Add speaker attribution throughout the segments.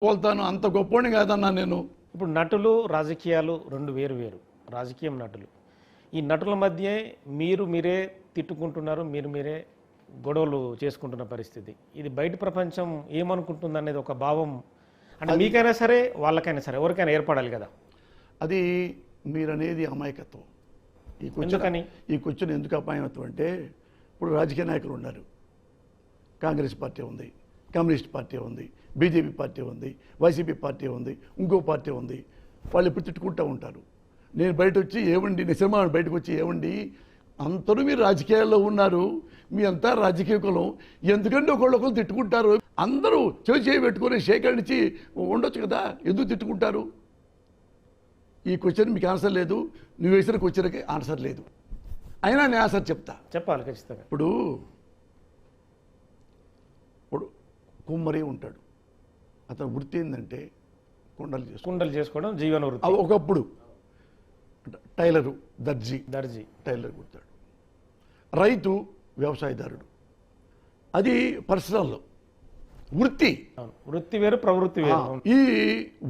Speaker 1: పోల్తాను అంత గొప్పోడిని కాదన్నా నేను.
Speaker 2: ఇప్పుడు నటులు రాజకీయాలు రెండు వేరు వేరు. రాజకీయం నటులు, ఈ నటుల మధ్య మీరే తిట్టుకుంటున్నారు, మీరే గొడవలు చేసుకుంటున్న పరిస్థితి. ఇది బయట ప్రపంచం ఏమనుకుంటుంది అనేది ఒక భావం అంటే మీకైనా సరే వాళ్ళకైనా సరే ఎవరికైనా ఏర్పడాలి కదా.
Speaker 1: అది మీరనేది అమాయకత్వం. ఈ క్వశ్చన్ ఎందుకు అపాయకత్వం అంటే, ఇప్పుడు రాజకీయ నాయకులు ఉన్నారు. కాంగ్రెస్ పార్టీ ఉంది, కమ్యూనిస్ట్ పార్టీ ఉంది, బీజేపీ పార్టీ ఉంది, వైసీపీ పార్టీ ఉంది, ఇంకో పార్టీ ఉంది. వాళ్ళు ఇప్పుడు తిట్టుకుంటూ ఉంటారు. నేను బయట వచ్చి ఏమండి, నిజమా బయటకు వచ్చి ఏమండి, అందరూ మీరు రాజకీయాల్లో ఉన్నారు, మీ అంతా రాజకీయ కులం, ఎందుకంటే ఒకళ్ళొకరు తిట్టుకుంటారు, అందరూ చేయి పెట్టుకొని సేకరించి ఉండొచ్చు కదా, ఎందుకు తిట్టుకుంటారు? ఈ క్వశ్చన్ మీకు ఆన్సర్ లేదు, నువ్వు వేసిన క్వశ్చన్కి ఆన్సర్ లేదు. అయినా నేను ఆన్సర్
Speaker 2: చెప్పాలి ఖచ్చితంగా.
Speaker 1: ఇప్పుడు కుమ్మరి ఉంటాడు, అతను వృత్తి ఏంటంటే
Speaker 2: కుండలు చేసుకోవడం జీవన వృత్తి.
Speaker 1: ఒకప్పుడు టైలరు, దర్జీ టైలర్ కుడతాడు. రైతు వ్యవసాయదారుడు, అది పర్సనల్ వృత్తి.
Speaker 2: వృత్తి వేరు, ప్రవృత్తి వేరు.
Speaker 1: ఈ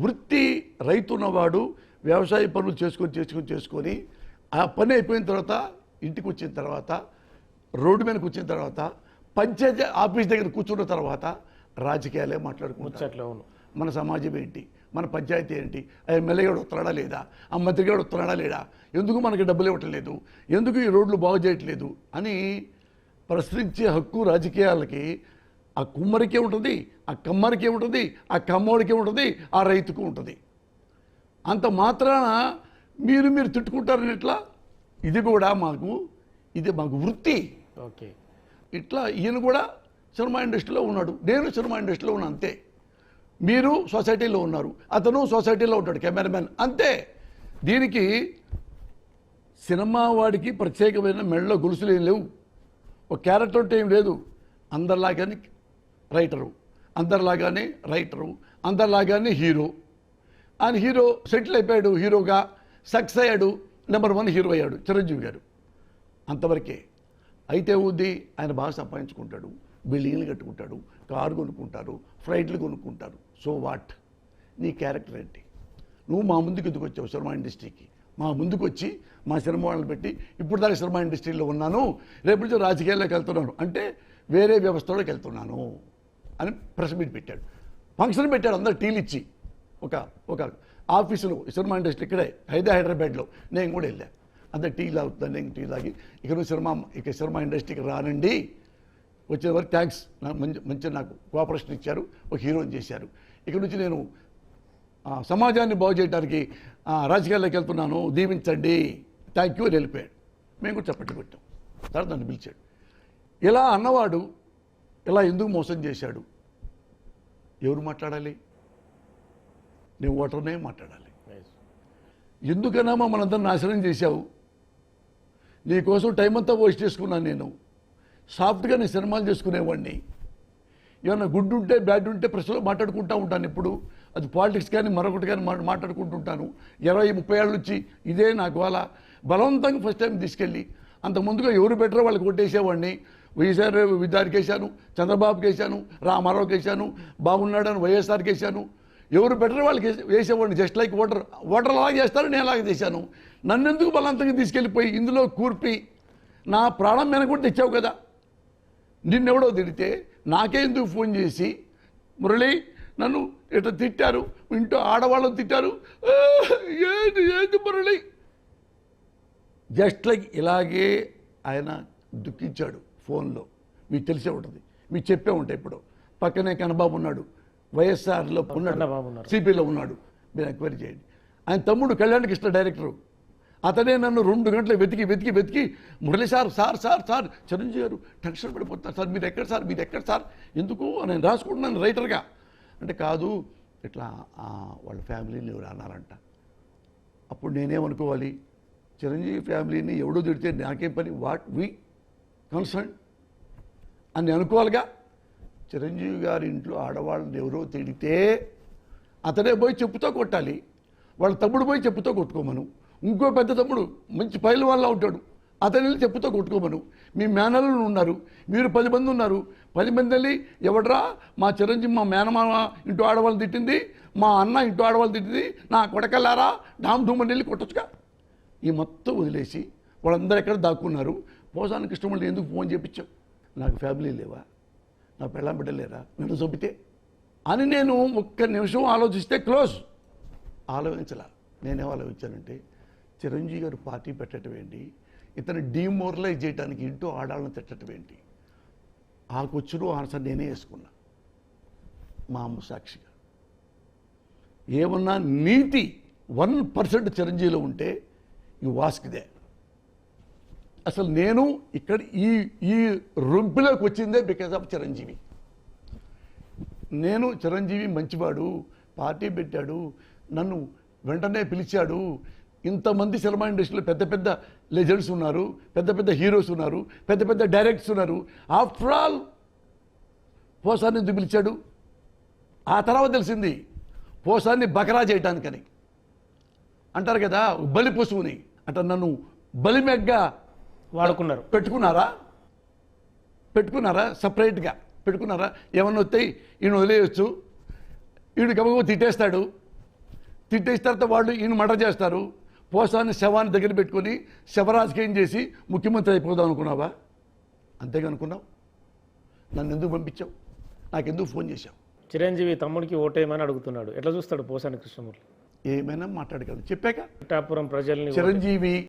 Speaker 1: వృత్తి రైతు ఉన్నవాడు వ్యవసాయ పనులు చేసుకొని ఆ పని అయిపోయిన తర్వాత ఇంటికి వచ్చిన తర్వాత, రోడ్డు మీదకి వచ్చిన తర్వాత, పంచాయతీ ఆఫీస్ దగ్గర కూర్చున్న తర్వాత రాజకీయాలే మాట్లాడుకుంటారు. మన సమాజం ఏంటి, మన పంచాయతీ ఏంటి, ఆ ఎమ్మెల్యేగాడు వస్తున్నాడా లేదా, ఆ మంత్రిగాడు వస్తున్నాడా లేడా, ఎందుకు మనకి డబ్బులు ఇవ్వటం లేదు, ఎందుకు ఈ రోడ్లు బాగు చేయట్లేదు అని ప్రశ్నించే హక్కు రాజకీయాలకి ఆ కుమ్మరికే ఉంటుంది, ఆ కమ్మరికే ఉంటుంది, ఆ కమ్మోడికే ఉంటుంది, ఆ రైతుకు ఉంటుంది. అంత మాత్రాన మీరు తిట్టుకుంటారని ఇట్లా ఇది మాకు వృత్తి.
Speaker 2: ఓకే,
Speaker 1: ఇట్లా ఈయన కూడా సినిమా ఇండస్ట్రీలో ఉన్నాడు, నేను సినిమా ఇండస్ట్రీలో ఉన్నాను అంతే. మీరు సొసైటీలో ఉన్నారు, అతను సొసైటీలో ఉంటాడు, కెమెరామెన్ అంతే. దీనికి సినిమా వాడికి ప్రత్యేకమైన మెడలో గొలుసులు ఏం లేవు, ఒక క్యారెక్టర్ అంటే ఏం లేదు. అందరిలాగానే రైటరు, అందరిలాగానే హీరో. ఆయన హీరో సెటిల్ అయిపోయాడు, హీరోగా సక్సెస్ అయ్యాడు, నెంబర్ 1 హీరో అయ్యాడు చిరంజీవి గారు. అంతవరకే. అయితే ఉంది, ఆయన బాగా సంపాదించుకుంటాడు, బిల్డింగ్లు కట్టుకుంటాడు, కారు కొనుక్కుంటారు, ఫ్లైట్లు కొనుక్కుంటారు. సో వాట్, నీ క్యారెక్టర్ ఏంటి? నువ్వు మా ముందుకు ఎందుకు వచ్చావు సినిమా ఇండస్ట్రీకి? మా ముందుకు వచ్చి మా సినిమా వాళ్ళని పెట్టి ఇప్పుడు దాకా సినిమా ఇండస్ట్రీలో ఉన్నాను, రేపు నుంచి రాజకీయాల్లోకి వెళ్తున్నాను అంటే వేరే వ్యవస్థలోకి వెళ్తున్నాను అని ప్రెస్ మీట్ పెట్టాడు, ఫంక్షన్ పెట్టాడు, అందరు టీలు ఇచ్చి. ఒక ఆఫీసులో సినిమా ఇండస్ట్రీ ఇక్కడే హైదరాబాద్లో నేను కూడా వెళ్ళాను. అందరు టీ తాగుతాను, నేను టీ తాగి ఇక సినిమా ఇండస్ట్రీకి రానండి, వచ్చే వరకు థ్యాంక్స్, మంచిగా నాకు కోఆపరేషన్ ఇచ్చారు, ఒక హీరోని చేశారు, ఇక్కడ నుంచి నేను సమాజాన్ని బాగు చేయడానికి రాజకీయాల్లోకి వెళ్తున్నాను, దీవించండి, థ్యాంక్ యూ అని వెళ్ళిపోయాడు. మేము కూడా చప్పట్లు కొట్టాం. తర్వాత నన్ను పిలిచాడు. ఇలా అన్నవాడు ఇలా ఎందుకు మోసం చేశాడు? ఎవరు మాట్లాడాలి? నువ్వు ఓటర్నే మాట్లాడాలి. ఎందుకన్నా మనందరం నాశనం చేశావు? నీకోసం టైం అంతా వేస్ట్ చేసుకున్నాను. నేను సాఫ్ట్గా నీ సినిమాలు చేసుకునేవాడిని. ఏమన్నా గుడ్ ఉంటే బ్యాడ్ ఉంటే ప్రశ్నలో మాట్లాడుకుంటూ ఉంటాను. ఇప్పుడు అది పాలిటిక్స్ కానీ మరొకటి కానీ మాట్లాడుకుంటుంటాను. 20-30 ఏళ్ళ నుంచి ఇదే నాకు వాళ్ళ బలవంతంగా ఫస్ట్ టైం తీసుకెళ్ళి, అంతకుముందుగా ఎవరు బెటరో వాళ్ళకి కొట్టేసేవాడిని. విద్యార్థికి వేశాను, చంద్రబాబుకి వేశాను, రామారావుకి వేశాను, బాగున్నాడని వైఎస్ఆర్కి వేశాను. ఎవరు బెటర్ వాళ్ళకి వేసేవాడిని. జస్ట్ లైక్ ఓటర్ అలాగే చేస్తారు, నేను అలాగే చేశాను. నన్నెందుకు బలవంతంగా తీసుకెళ్ళిపోయి ఇందులో కూర్పి నా ప్రాణం మీద కూడా తెచ్చావు కదా? నిన్నెవడో తిడితే నాకే ఎందుకు ఫోన్ చేసి, మురళి నన్ను ఇట్లా తిట్టారు, ఇంట్లో ఆడవాళ్ళని తిట్టారు, ఏంటి మురళి? జస్ట్ లైక్ ఇలాగే ఆయన దుఃఖించాడు ఫోన్లో. మీకు తెలిసే ఉంటుంది, మీకు చెప్పే ఉంటాయి. ఇప్పుడు పక్కనే కన్నబాబు ఉన్నాడు, వైఎస్ఆర్లో ఉన్నాడు, సిపిలో ఉన్నాడు, మీరు ఎంక్వైరీ చేయండి. ఆయన తమ్ముడు కళ్యాణ్ కృష్ణ డైరెక్టరు, అతనే నన్ను 2 గంటలు వెతికి మురళి సార్ చిరంజీవి గారు టెన్షన్ పడిపోతున్నారు సార్, మీరు ఎక్కడ సార్ ఎందుకు నేను రాసుకుంటున్నాను రైటర్గా అంటే, కాదు ఇట్లా వాళ్ళ ఫ్యామిలీని ఎవరు అన్నారంట. అప్పుడు నేనేమనుకోవాలి? చిరంజీవి ఫ్యామిలీని ఎవడో తిడితే నాకేం పని, వాట్ వీ కన్సర్న్ అని అనుకోవాలిగా. చిరంజీవి గారి ఇంట్లో ఆడవాళ్ళని ఎవరో తిడితే అతనే పోయి చెప్పుతో కొట్టాలి, వాళ్ళ తమ్ముడు పోయి చెప్పుతో కొట్టుకోమను, ఇంకో పెద్ద తమ్ముడు మంచి పైల వాళ్ళ ఉంటాడు, అతని చెప్పుతో కొట్టుకోమను. మీ మేనల్లులు ఉన్నారు, మీరు 10 మంది ఉన్నారు. 10 మంది వెళ్ళి ఎవడ్రా మా చిరంజీవి మా మేనమామ ఇంటూ ఆడవాళ్ళు తిట్టింది, మా అన్న ఇంటూ ఆడవాళ్ళు తిట్టింది, నా కొడకల్లారా డామ్ ధూమని వెళ్ళి కొట్టొచ్చుగా. ఈ మొత్తం వదిలేసి వాళ్ళందరూ ఎక్కడ దాక్కున్నారు. పోసాని కృష్ణమూర్తి ఎందుకు ఫోన్ చేయించావు? నాకు ఫ్యామిలీ లేవా? నా పెళ్ళాం బిడ్డలేరా? నన్ను చంపితే అని నేను ఒక్క నిమిషం ఆలోచిస్తే క్లోజ్. ఆలోచించలా. నేనేం ఆలోచించానంటే చిరంజీవి గారు పార్టీ పెట్టడం ఏంటి, ఇతను డీమోరలైజ్ చేయడానికి ఇంటూ ఆడాలను తిట్టడం ఏంటి? ఆ క్వశ్చన్ ఆన్సర్ నేనే వేసుకున్నా మా అమ్మ సాక్షిగా. ఏమన్నా నీతి 1% చిరంజీవిలో ఉంటే యు వాస్క్ దే. అసలు నేను ఇక్కడ ఈ రొంపిలోకి వచ్చిందే బికాజ్ ఆఫ్ చిరంజీవి. నేను చిరంజీవి మంచివాడు, పార్టీ పెట్టాడు, నన్ను వెంటనే పిలిచాడు. ఇంతమంది సినిమా ఇండస్ట్రీలో పెద్ద పెద్ద లెజెండ్స్ ఉన్నారు, పెద్ద పెద్ద హీరోస్ ఉన్నారు, పెద్ద పెద్ద డైరెక్టర్స్ ఉన్నారు. ఆఫ్టర్ ఆల్ పోసాన్ని ఎందుకు పిలిచాడు? ఆ తర్వాత తెలిసింది పోసాన్ని బకరా చేయటానికని. అంటారు కదా బలి పశువుని, అంటే నన్ను బలిమెగ్గా
Speaker 2: వాడుకున్నారు.
Speaker 1: పెట్టుకున్నారా సపరేట్గా పెట్టుకున్నారా? ఏమన్నా వస్తాయి ఈయన వదిలేయచ్చు, ఈయన గబగబా తిట్టేస్తాడు, తిట్టేసిన తర్వాత వాళ్ళు ఈయన మర్డర్ చేస్తారు. పోసాన్ని శవాన్ని దగ్గర పెట్టుకొని శవరాజకీయం చేసి ముఖ్యమంత్రి అయిపోదాం అనుకున్నావా? అంతేగా అనుకున్నావు? నన్ను ఎందుకు పంపించావు? నాకెందుకు ఫోన్ చేశావు?
Speaker 2: చిరంజీవి తమ్ముడికి ఓటేయమని అడుగుతున్నాడు. ఎట్లా చూస్తాడు పోసాని కృష్ణమూర్తి?
Speaker 1: ఏమైనా మాట్లాడగలడు చెప్పాక.
Speaker 2: పిఠాపురం ప్రజల్ని
Speaker 1: చిరంజీవి